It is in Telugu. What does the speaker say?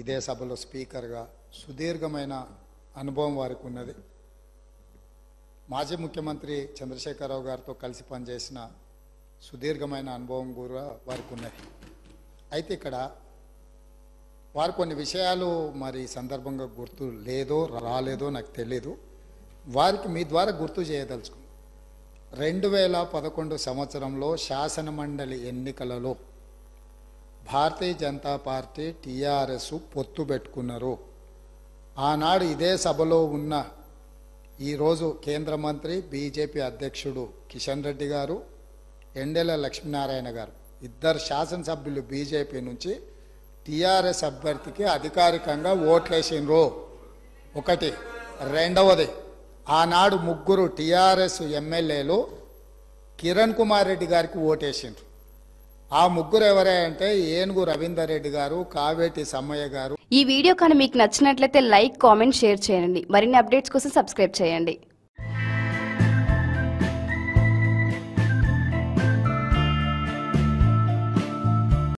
ఇదే సభలో స్పీకర్గా సుదీర్ఘమైన అనుభవం వారికి ఉన్నది. మాజీ ముఖ్యమంత్రి చంద్రశేఖరరావు గారితో కలిసి పనిచేసిన సుదీర్ఘమైన అనుభవం కూడా వారికి ఉన్నది. అయితే ఇక్కడ వారు కొన్ని విషయాలు మరి సందర్భంగా గుర్తు లేదో రాలేదో నాకు తెలియదు. వారికి మీ ద్వారా గుర్తు చేయదలుచుకున్నాను. 2011 సంవత్సరంలో శాసనమండలి ఎన్నికలలో భారతీయ జనతా పార్టీ టీఆర్ఎస్ పొత్తు పెట్టుకున్నారు. ఆనాడు ఇదే సభలో ఉన్న ఈరోజు కేంద్ర మంత్రి బీజేపీ అధ్యక్షుడు కిషన్ రెడ్డి గారు, ఎండెల లక్ష్మీనారాయణ గారు ఇద్దరు శాసనసభ్యులు బీజేపీ నుంచి టీఆర్ఎస్ అభ్యర్థికి అధికారికంగా ఓట్లేసిండ్రు. ఒకటి. రెండవది, ఆనాడు ముగ్గురు టీఆర్ఎస్ ఎమ్మెల్యేలు కిరణ్ కుమార్ రెడ్డి గారికి ఓటేసిండ్రు. ఆ ముగ్గురు ఎవరంటే ఏనుగు రవీందర్ రెడ్డి గారు, కావేటి సమ్మయ్య గారు. ఈ వీడియో కానీ మీకు నచ్చినట్లయితే లైక్, కామెంట్, షేర్ చేయండి. మరిన్ని అప్డేట్స్ కోసం సబ్స్క్రైబ్ చేయండి.